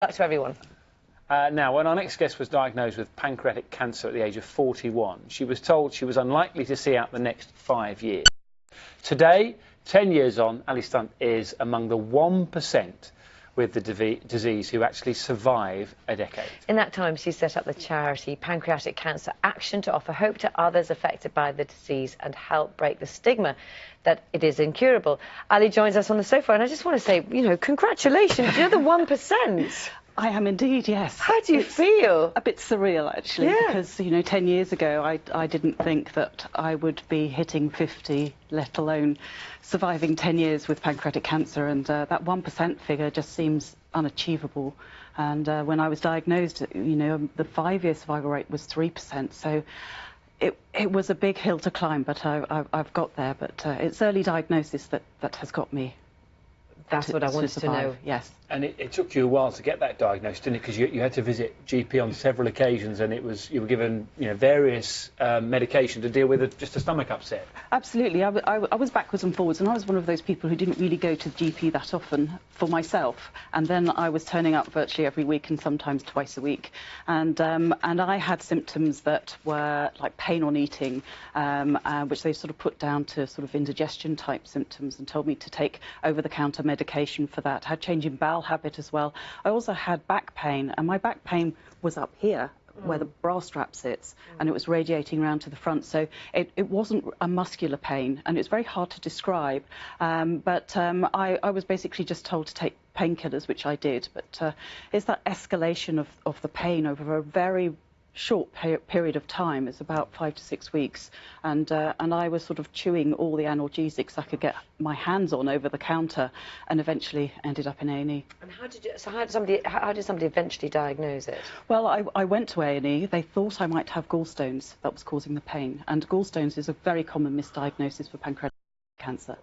Luck to everyone. Now, when our next guest was diagnosed with pancreatic cancer at the age of 41, she was told she was unlikely to see out the next 5 years. Today, 10 years on, Ali Stunt is among the 1% with the disease who actually survive a decade. In that time, she set up the charity Pancreatic Cancer Action to offer hope to others affected by the disease and help break the stigma that it is incurable. Ali joins us on the sofa, and I just want to say, congratulations, you're the 1%. I am indeed, yes. How do you feel? A bit surreal, actually, because, 10 years ago, I didn't think that I would be hitting 50, let alone surviving 10 years with pancreatic cancer, and that 1% figure just seems unachievable. And when I was diagnosed, the 5-year survival rate was 3%, so it was a big hill to climb, but I've got there. But it's early diagnosis that has got me. That's what I wanted to know. Yes. And it took you a while to get that diagnosed, didn't it? Because you had to visit GP on several occasions, and you were given various medication to deal with just a stomach upset. Absolutely. I was backwards and forwards, and I was one of those people who didn't really go to the GP that often for myself. And then I was turning up virtually every week and sometimes twice a week. And I had symptoms that were like pain on eating, which they sort of put down to sort of indigestion type symptoms, and told me to take over-the-counter medication for that. I had change in bowel habit as well. I also had back pain, and my back pain was up here where the bra strap sits, and it was radiating around to the front, so it wasn't a muscular pain, and it's very hard to describe, but I was basically just told to take painkillers, which I did, but it's that escalation of the pain over a very short period of time. It's about 5 to 6 weeks, and I was sort of chewing all the analgesics I could get my hands on over the counter, and eventually ended up in A&E. And how did somebody eventually diagnose it? Well, I went to A&E. They thought I might have gallstones that was causing the pain, and gallstones is a very common misdiagnosis for pancreatic cancer.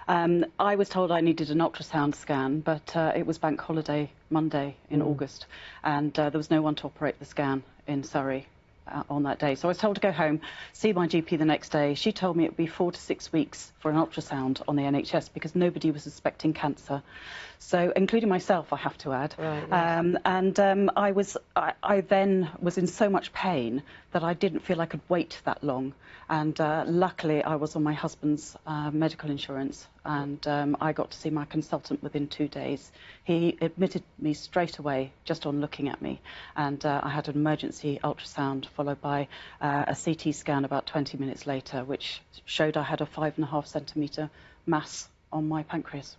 I was told I needed an ultrasound scan, but it was bank holiday Monday in August, and there was no one to operate the scan in Surrey on that day. So I was told to go home, see my GP the next day. She told me it would be 4 to 6 weeks for an ultrasound on the NHS because nobody was suspecting cancer. So, including myself, I have to add. Right, yes. I then was in so much pain that I didn't feel I could wait that long. And luckily, I was on my husband's medical insurance, and I got to see my consultant within 2 days. He admitted me straight away just on looking at me, and I had an emergency ultrasound followed by a CT scan about 20 minutes later, which showed I had a 5.5 centimetre mass on my pancreas.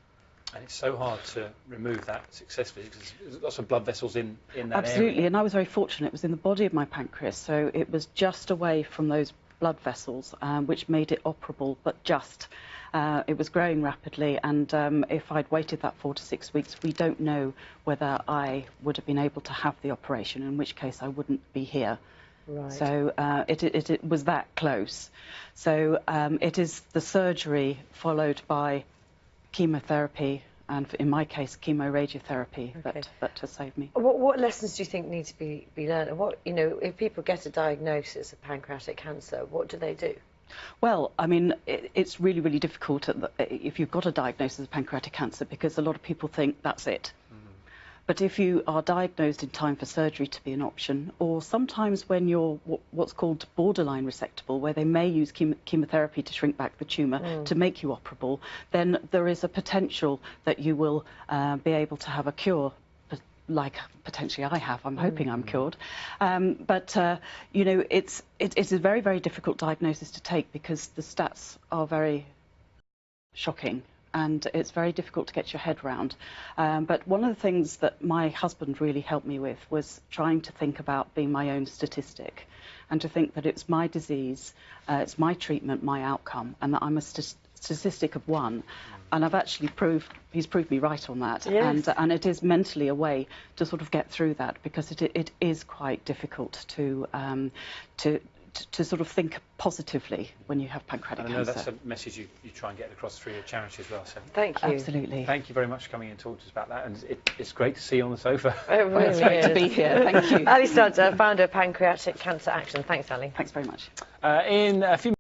And it's so hard to remove that successfully because there's lots of blood vessels in that Absolutely, area. and I was very fortunate. It was in the body of my pancreas, so it was just away from those blood vessels, which made it operable, but just. It was growing rapidly, and if I'd waited that 4 to 6 weeks, we don't know whether I would have been able to have the operation, in which case I wouldn't be here. Right. So it was that close. So it is the surgery followed by chemotherapy, and in my case, chemoradiotherapy, that has saved me. What lessons do you think need to be learned? And what, if people get a diagnosis of pancreatic cancer, what do they do? Well, I mean, it's really, really difficult if you've got a diagnosis of pancreatic cancer, because a lot of people think that's it. But if you are diagnosed in time for surgery to be an option, or sometimes when you're what's called borderline resectable, where they may use chemotherapy to shrink back the tumour to make you operable, then there is a potential that you will be able to have a cure, like potentially I have. I'm hoping I'm cured. But it's a very, very difficult diagnosis to take because the stats are very shocking, and it's very difficult to get your head round. But one of the things that my husband really helped me with was trying to think about being my own statistic, and to think that it's my disease, it's my treatment, my outcome, and that I'm a statistic of one. And I've actually he's proved me right on that. Yes. And it is mentally a way to sort of get through that, because it is quite difficult to sort of think positively when you have pancreatic cancer. I know that's a message you try and get across through your charity as well. So thank you. Absolutely. Thank you very much for coming and talking to us about that, and it's great to see you on the sofa. It really It's great to be here. Thank you. Ali Stunt, founder of Pancreatic Cancer Action. Thanks, Ali. Thanks very much. In a few